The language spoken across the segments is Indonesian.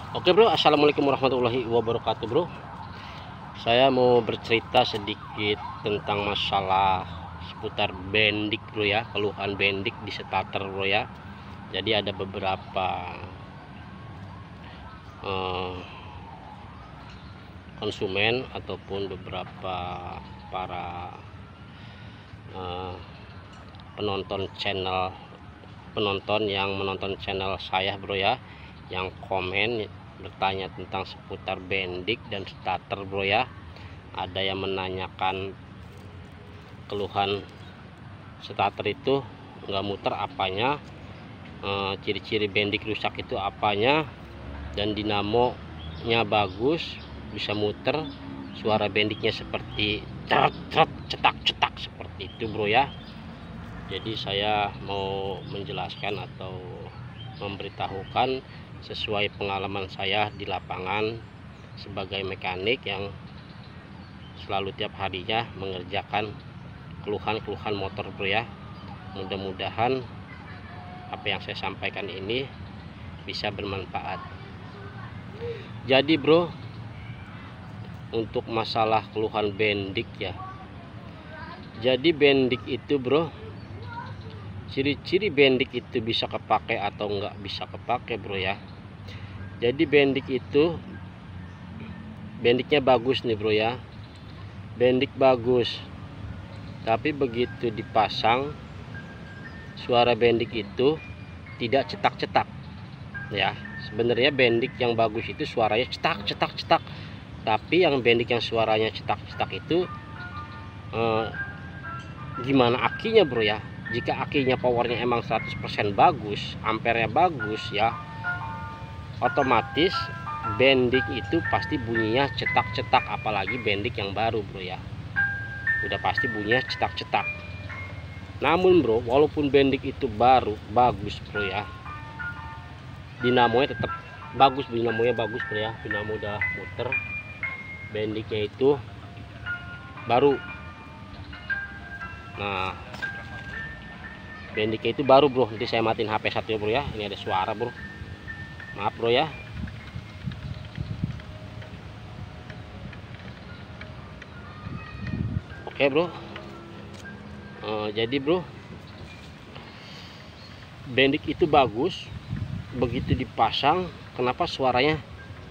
Oke bro, assalamualaikum warahmatullahi wabarakatuh bro. Saya mau bercerita sedikit tentang masalah seputar bendik bro ya, keluhan bendik di starter bro ya. Jadi ada beberapa konsumen ataupun beberapa para penonton yang menonton channel saya bro ya, yang komen bertanya tentang seputar bendik dan starter bro ya. Ada yang menanyakan keluhan starter itu nggak muter apanya, ciri-ciri bendik rusak itu apanya, dan dinamonya bagus bisa muter, suara bendiknya seperti cetak-cetak seperti itu bro ya. Jadi saya mau menjelaskan atau memberitahukan sesuai pengalaman saya di lapangan sebagai mekanik yang selalu tiap harinya mengerjakan keluhan motor bro ya. Mudah-mudahan apa yang saya sampaikan ini bisa bermanfaat. Jadi bro, untuk masalah keluhan bendik ya, jadi bendik itu bro, ciri-ciri bendik itu bisa kepake atau enggak bisa kepake bro ya. Jadi bendik itu, bendiknya bagus nih bro ya, bendik bagus, tapi begitu dipasang suara bendik itu tidak cetak-cetak ya. Sebenarnya bendik yang bagus itu suaranya cetak, tapi yang bendik yang suaranya cetak itu gimana akinya bro ya. Jika akinya powernya emang 100% bagus, ampernya bagus ya, otomatis bendik itu pasti bunyinya cetak, apalagi bendik yang baru bro ya, udah pasti bunyinya cetak. Namun bro, walaupun bendik itu baru bagus bro ya, dinamonya tetap bagus, dinamonya bagus bro ya, dinamo udah muter, bendiknya itu baru. Nah, bendiknya itu baru bro. Nanti saya matiin HP satu ya bro ya, ini ada suara bro, maaf bro ya. Oke bro, jadi bro, bendik itu bagus, begitu dipasang kenapa suaranya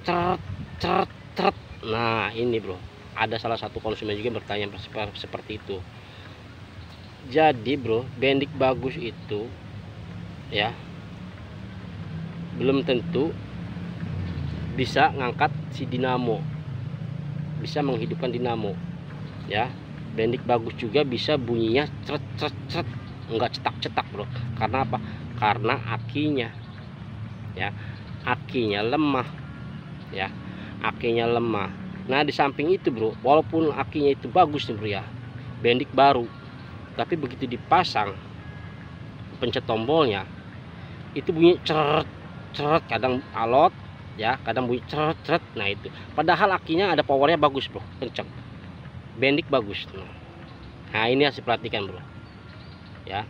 ceret. Nah ini bro, ada salah satu konsumen juga bertanya seperti itu. Jadi bro, bendik bagus itu ya belum tentu bisa ngangkat si dinamo, bisa menghidupkan dinamo ya. Bendik bagus juga bisa bunyinya ceret, enggak cetak bro. Karena apa? Karena akinya ya, akinya lemah ya, akinya lemah. Nah di samping itu bro, walaupun akinya itu bagus nih bro ya, bendik baru, tapi begitu dipasang pencet tombolnya itu bunyi ceret, kadang alot ya, kadang bunyi ceret. Nah itu padahal akinya ada powernya bagus bro, kenceng, bendik bagus. Nah ini harus diperhatikan bro ya.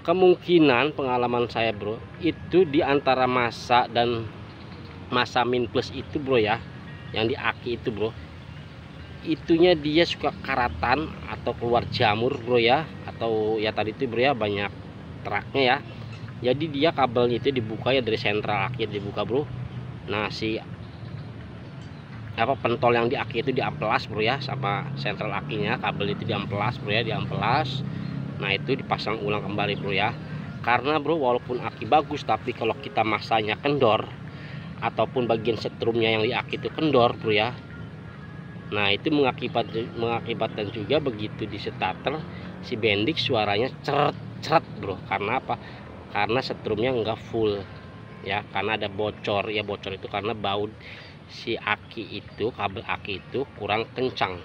Kemungkinan pengalaman saya bro, itu di antara masa dan masa min plus itu bro ya, yang di aki itu bro, itunya dia suka karatan atau keluar jamur bro ya, atau ya tadi itu bro ya banyak teraknya ya. Jadi dia kabelnya itu dibuka ya, dari sentral aki dibuka bro. Nah si pentol yang di aki itu diamplas bro ya, sama sentral akinya, kabel itu diamplas bro ya, diamplas. Nah itu dipasang ulang kembali bro ya. Karena bro, walaupun aki bagus, tapi kalau kita masanya kendor ataupun bagian setrumnya yang di aki itu kendor bro ya, nah itu mengakibatkan juga begitu di starter si bendik suaranya ceret bro. Karena apa? Karena setrumnya enggak full ya, karena ada bocor ya. Bocor itu karena baut si aki itu, kabel aki itu kurang kencang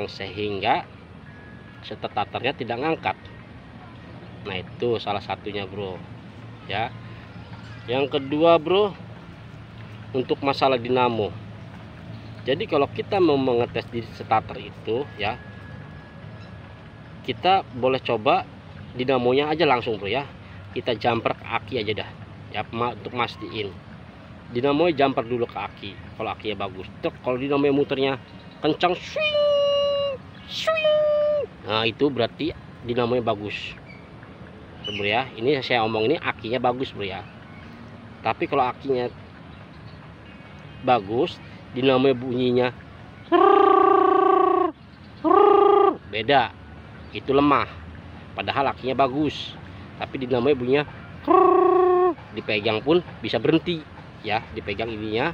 sehingga starternya tidak ngangkat. Nah itu salah satunya bro ya. Yang kedua bro, untuk masalah dinamo. Jadi kalau kita mau mengetes di starter itu ya, kita boleh coba dinamonya aja langsung bro ya, kita jumper ke aki aja dah ya, untuk mastiin dinamonya jumper dulu ke aki. Kalau akinya bagus, kalau dinamonya muternya kencang, swing swing, nah itu berarti dinamonya bagus bro ya. Ini saya omong ini akinya bagus bro ya. Tapi kalau akinya bagus, dinamonya bunyinya beda, itu lemah. Padahal akinya bagus, tapi dinamonya bunyinya dipegang pun bisa berhenti ya. Dipegang ininya,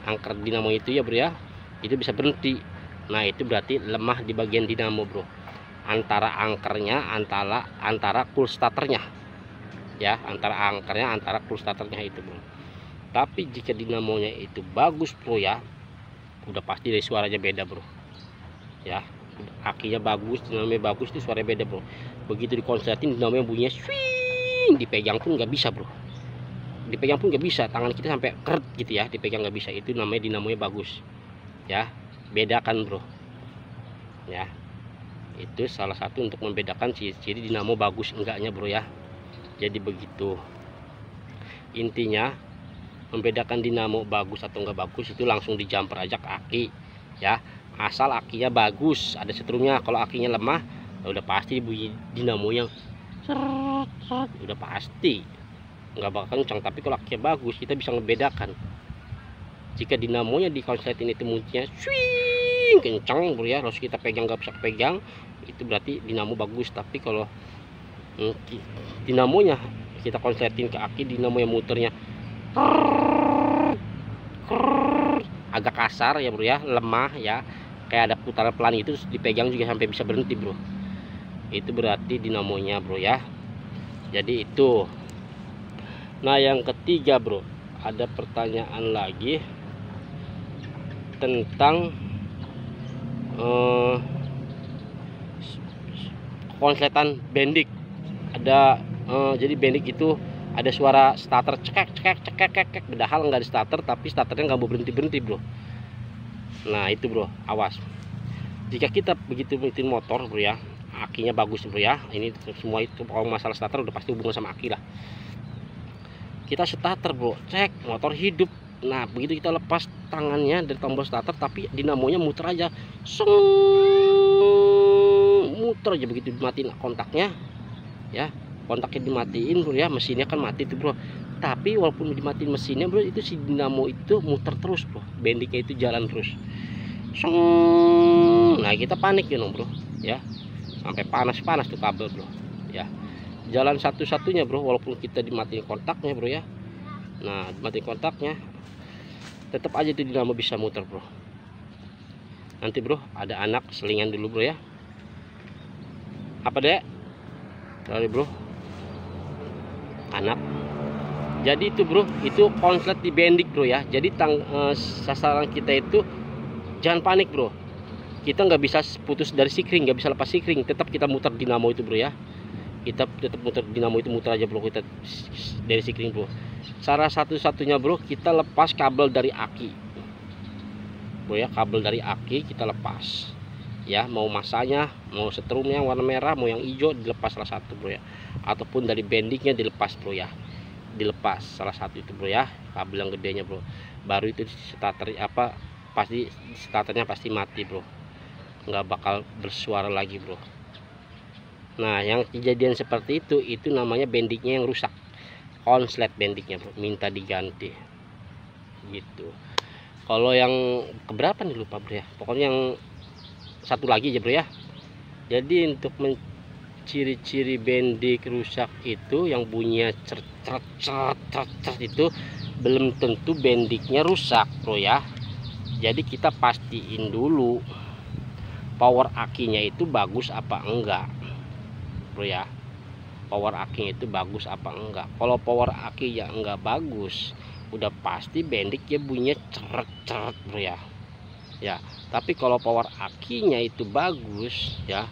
angker dinamo itu ya bro ya, itu bisa berhenti. Nah itu berarti lemah di bagian dinamo bro, antara angkernya, antara cool starternya ya, antara angkernya, antara cool starternya itu bro. Tapi jika dinamonya itu bagus bro ya, udah pasti dari suaranya beda bro ya. Akinya bagus, dinamonya bagus, itu suaranya beda bro. Begitu dikonsletin, dinamonya bunyinya swing, dipegang pun nggak bisa bro. Dipegang pun nggak bisa, tangan kita sampai keret gitu ya, dipegang nggak bisa. Itu namanya dinamonya bagus ya. Bedakan bro ya. Itu salah satu untuk membedakan ciri-ciri dinamo bagus enggaknya bro ya. Jadi begitu intinya, membedakan dinamo bagus atau enggak bagus itu langsung di jumper aja ke aki ya. Asal akinya bagus, ada setrumnya. Kalau akinya lemah, udah pasti bunyi dinamonya udah pasti nggak bakal kencang. Tapi kalau akinya bagus, kita bisa ngebedakan. Jika dinamonya di konsletin itu bunyinya swing kencang bro ya, harus kita pegang nggak bisa pegang, itu berarti dinamo bagus. Tapi kalau dinamonya kita konsletin ke aki, dinamonya muternya agak kasar ya bro ya, lemah ya, kayak ada putaran pelan itu, dipegang juga sampai bisa berhenti bro, itu berarti dinamonya bro ya. Jadi itu. Nah yang ketiga bro, ada pertanyaan lagi tentang konsletan bendik. Ada jadi bendik itu ada suara starter cekek cekek cekek cekek, padahal nggak di starter, tapi starternya nggak mau berhenti berhenti bro. Nah itu bro, awas jika kita begitu berhentiin motor bro ya, akinya bagus bro ya. Ini semua itu kalau masalah starter udah pasti hubungan sama aki lah. Kita starter bro, cek motor hidup. Nah begitu kita lepas tangannya dari tombol starter, tapi dinamonya muter aja, muter aja. Begitu dimatiin kontaknya ya, kontaknya dimatiin bro ya, mesinnya kan mati tuh bro. Tapi walaupun dimatiin mesinnya bro, itu si dinamo itu muter terus bro, bendiknya itu jalan terus. Nah kita panik ya bro ya, sampai panas tuh kabel bro ya. Jalan satu-satunya bro, walaupun kita dimatiin kontaknya bro ya, nah dimatiin kontaknya, tetap aja tuh dinamo bisa muter bro. Nanti bro ada anak selingan dulu bro ya. Apa dek? Dari bro, anak. Jadi itu bro, itu konslet di bendik bro ya. Jadi sasaran kita itu jangan panik bro. Kita nggak bisa putus dari sikring, nggak bisa lepas sikring, tetap kita muter dinamo itu bro ya. Kita tetap muter dinamo itu, muter aja bro, kita dari sikring bro. Cara satu-satunya bro, kita lepas kabel dari aki bro ya. Kabel dari aki kita lepas ya, mau masanya, mau setrumnya warna merah, mau yang hijau, dilepas salah satu bro ya. Ataupun dari bendingnya dilepas bro ya, dilepas salah satu itu bro ya, kabel yang gedenya bro. Baru itu starter apa, pasti starternya pasti mati bro, nggak bakal bersuara lagi bro. Nah yang kejadian seperti itu namanya bendingnya yang rusak, konslet bendingnya bro, minta diganti gitu. Kalau yang keberapa nih lupa bro ya, pokoknya yang satu lagi aja bro ya. Jadi untuk ciri-ciri bendik rusak itu, yang bunyinya ceret itu belum tentu bendiknya rusak bro ya. Jadi kita pastiin dulu power akinya itu bagus apa enggak bro ya. Power akinya itu bagus apa enggak. Kalau power aki ya enggak bagus, udah pasti bendiknya bunyinya ceret bro ya. Ya, tapi kalau power akinya itu bagus ya,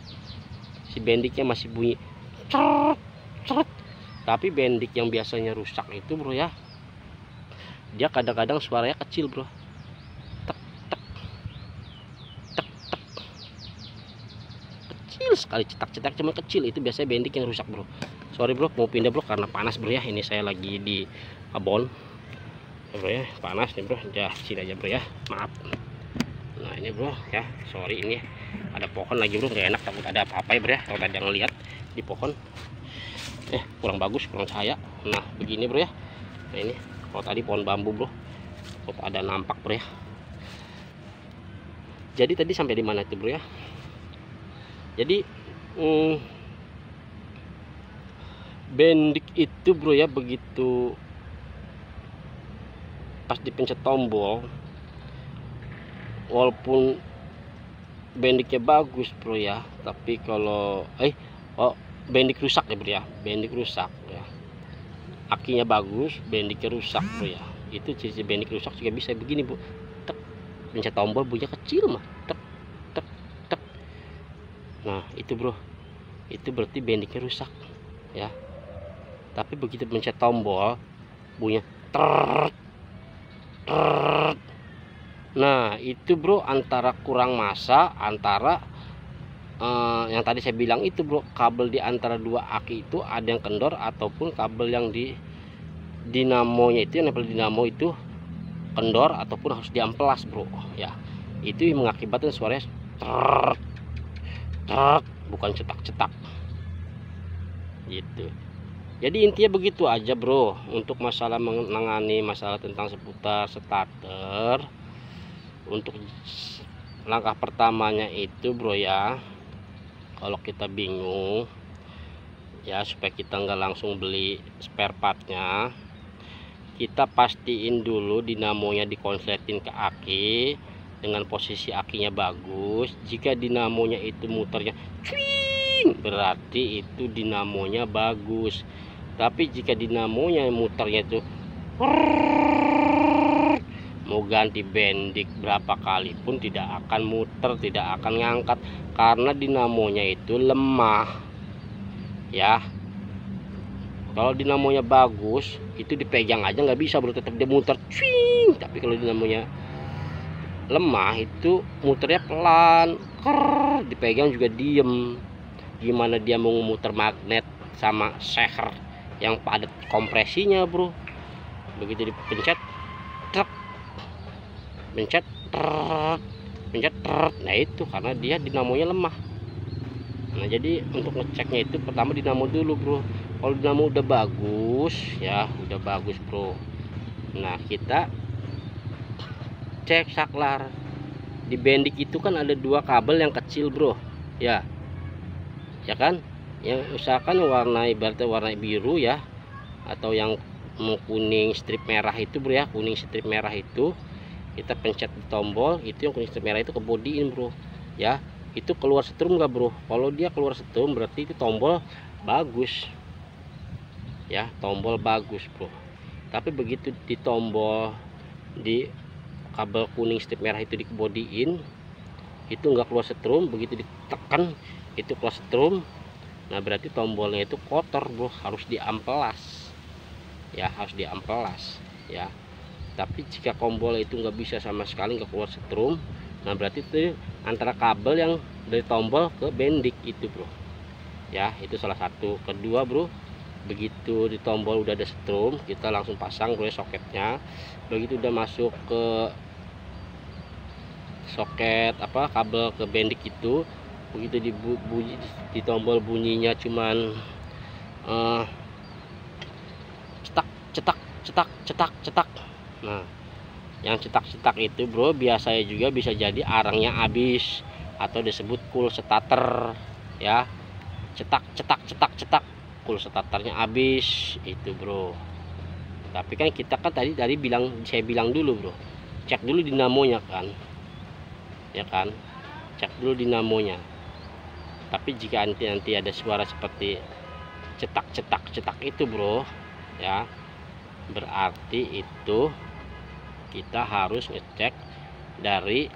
si bendiknya masih bunyi ceret. Tapi bendik yang biasanya rusak itu bro ya, dia kadang-kadang suaranya kecil bro, tek tek tek tek, kecil sekali, cetak-cetak cuma kecil. Itu biasanya bendik yang rusak bro. sorry bro, mau pindah bro karena panas bro ya. Ini saya lagi di kebon ya bro ya, panas nih bro. Ya sini aja bro ya, maaf. Nah ini bro ya, sorry, ini ada pohon lagi bro, gak enak, takut ada apa-apa ya bro ya. Kalau tadi ngeliat di pohon kurang bagus, kurang cahaya. Nah begini bro ya. Nah ini kalau tadi pohon bambu bro, kok ada nampak bro ya. Jadi tadi sampai di mana itu bro ya? Jadi bendik itu bro ya, begitu pas dipencet tombol, walaupun bendiknya bagus bro ya, tapi kalau bendik rusak ya bro ya, bendik rusak ya, akinya bagus, bendiknya rusak bro ya. Itu ciri bendik rusak juga bisa begini bro, tek, pencet tombol bunyinya kecil mah, tek tek tek. Nah itu bro, itu berarti bendiknya rusak ya. Tapi begitu pencet tombol bunyinya ter. Nah itu bro, antara kurang massa, antara yang tadi saya bilang itu bro, kabel di antara dua aki itu ada yang kendor, ataupun kabel yang di dinamonya itu, yang nempel dinamo itu kendor ataupun harus diamplas bro ya. Itu yang mengakibatkan suaranya bukan cetak-cetak gitu. Jadi intinya begitu aja bro untuk masalah menangani masalah tentang seputar starter. Untuk langkah pertamanya itu bro ya, kalau kita bingung ya, supaya kita nggak langsung beli spare partnya, kita pastiin dulu dinamonya dikonsletin ke aki dengan posisi akinya bagus. Jika dinamonya itu muternya cuing, berarti itu dinamonya bagus. Tapi jika dinamonya muternya itu mau ganti bendik berapa kali pun tidak akan muter, tidak akan ngangkat, karena dinamonya itu lemah ya. Kalau dinamonya bagus itu dipegang aja nggak bisa bro, tetap dia muter cuing. Tapi kalau dinamonya lemah itu muternya pelan, dipegang juga diem. Gimana dia mau muter magnet sama seher yang padat kompresinya bro. Begitu dipencet truk, pencet pencet. Nah itu karena dia dinamonya lemah. Nah jadi untuk ngeceknya itu pertama dinamo dulu bro. Kalau dinamo udah bagus ya, udah bagus bro, nah kita cek saklar. Di bendik itu kan ada dua kabel yang kecil bro ya, ya kan, yang usahakan warna ibaratnya warna biru ya, atau yang kuning strip merah itu bro ya. Kuning strip merah itu kita pencet di tombol, itu yang kuning strip merah itu ke bodyin bro ya. Itu keluar setrum nggak bro? Kalau dia keluar setrum berarti itu tombol bagus ya, tombol bagus bro. Tapi begitu di tombol di kabel kuning strip merah itu dikebodiin, itu nggak keluar setrum, begitu ditekan itu keluar setrum. Nah berarti tombolnya itu kotor bro, harus diamplas ya, harus diamplas ya. Tapi jika tombol itu nggak bisa sama sekali, nggak keluar setrum, nah berarti itu antara kabel yang dari tombol ke bendik itu bro ya. Itu salah satu. Kedua bro, begitu di tombol udah ada setrum, kita langsung pasang bro soketnya. Begitu udah masuk ke soket kabel ke bendik itu, begitu di tombol bunyinya cuman cetak cetak cetak cetak cetak. Nah yang cetak-cetak itu bro biasanya juga bisa jadi arangnya habis, atau disebut cool starter ya. Cetak cetak cetak cetak, cool starternya habis itu bro. Tapi kan kita kan tadi saya bilang dulu bro, cek dulu dinamonya kan ya kan, cek dulu dinamonya. Tapi jika nanti ada suara seperti cetak cetak cetak itu bro ya, berarti itu kita harus ngecek dari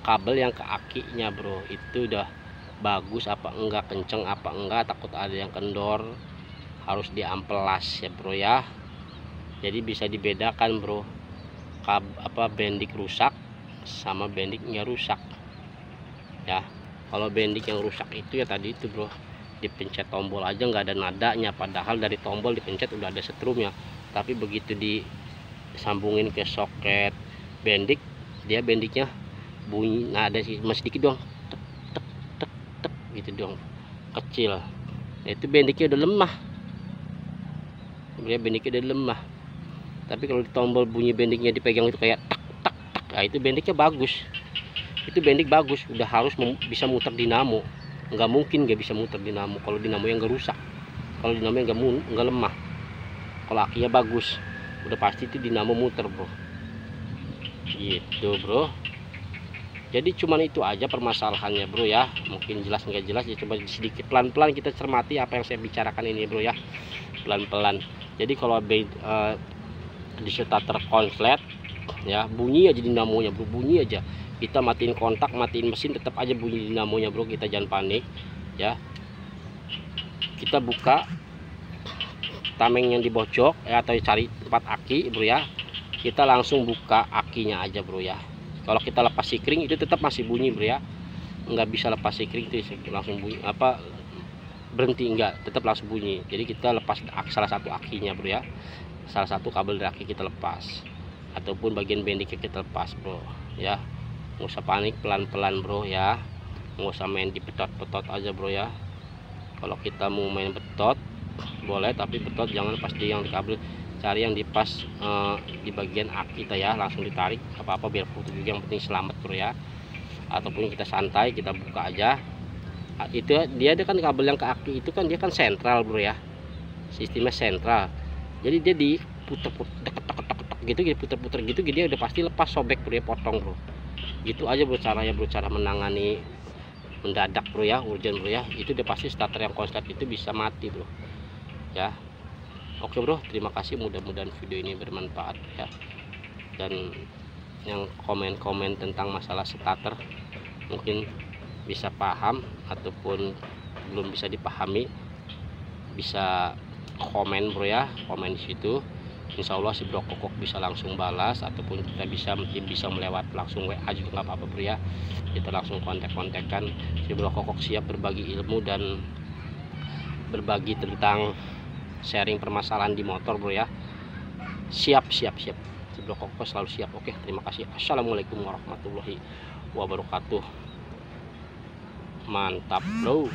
kabel yang ke akinya bro, itu udah bagus apa enggak, kenceng apa enggak, takut ada yang kendor, harus diamplas ya bro ya. Jadi bisa dibedakan bro, bendik rusak sama bendik nggak rusak ya. Kalau bendik yang rusak itu ya tadi itu bro, dipencet tombol aja nggak ada nadanya, padahal dari tombol dipencet udah ada setrumnya. Tapi begitu disambungin ke soket bendik, dia bendiknya bunyi nada sih masih dikit doang, tek tek tek tek gitu doang, kecil. Nah, itu bendiknya udah lemah, sebenarnya bendiknya udah lemah. Tapi kalau di tombol bunyi bendiknya dipegang itu kayak tak tak tak, nah itu bendiknya bagus. Itu bendik bagus, udah harus bisa muter dinamo. Nggak mungkin nggak bisa muter dinamo kalau dinamo yang nggak rusak, kalau dinamo yang nggak lemah. Kalau akinya bagus, udah pasti itu dinamo muter bro, gitu bro. Jadi cuman itu aja permasalahannya bro ya. Mungkin jelas nggak jelas ya, coba sedikit pelan-pelan kita cermati apa yang saya bicarakan ini bro ya, pelan-pelan. Jadi kalau di starter konslet ya, bunyi aja dinamonya bro, bunyi aja. Kita matiin kontak, matiin mesin, tetap aja bunyi dinamonya bro. Kita jangan panik ya. Kita buka tameng yang dibocok ya, atau cari tempat aki bro ya. Kita langsung buka akinya aja bro ya. Kalau kita lepas sikring itu tetap masih bunyi bro ya, nggak bisa lepas sikring itu langsung bunyi apa berhenti, enggak, tetap langsung bunyi. Jadi kita lepas salah satu akinya bro ya, salah satu kabel dari aki kita lepas, ataupun bagian bendiknya kita lepas bro ya. Nggak usah panik, pelan-pelan bro ya, nggak usah main di petot-petot aja bro ya. Kalau kita mau main petot boleh, tapi petot jangan pas di yang di kabel, cari yang di pas di bagian aki kita ya, langsung ditarik apa-apa biar putus juga, yang penting selamat bro ya. Ataupun kita santai, kita buka aja. Itu dia kan kabel yang ke aki itu kan dia kan sentral bro ya, sistemnya sentral. Jadi dia diputer-puter gitu, puter-puter gitu, dia udah pasti lepas, sobek bro ya, potong bro. Gitu aja bro caranya bro, cara menangani mendadak bro ya, urgent bro ya. Itu udah pasti starter yang konslet itu bisa mati bro ya. Oke bro, terima kasih, mudah-mudahan video ini bermanfaat ya. Dan yang komen-komen tentang masalah starter mungkin bisa paham, ataupun belum bisa dipahami, bisa komen bro ya, komen di situ. Insya Allah si Bro Kokok bisa langsung balas, ataupun kita bisa melewat langsung WA juga nggak apa-apa bro ya. Kita langsung kontak-kontakan. Si Bro Kokok siap berbagi ilmu dan berbagi tentang sharing permasalahan di motor bro ya. Siap si Bro Kokok selalu siap. Oke, terima kasih. Assalamualaikum warahmatullahi wabarakatuh. Mantap bro.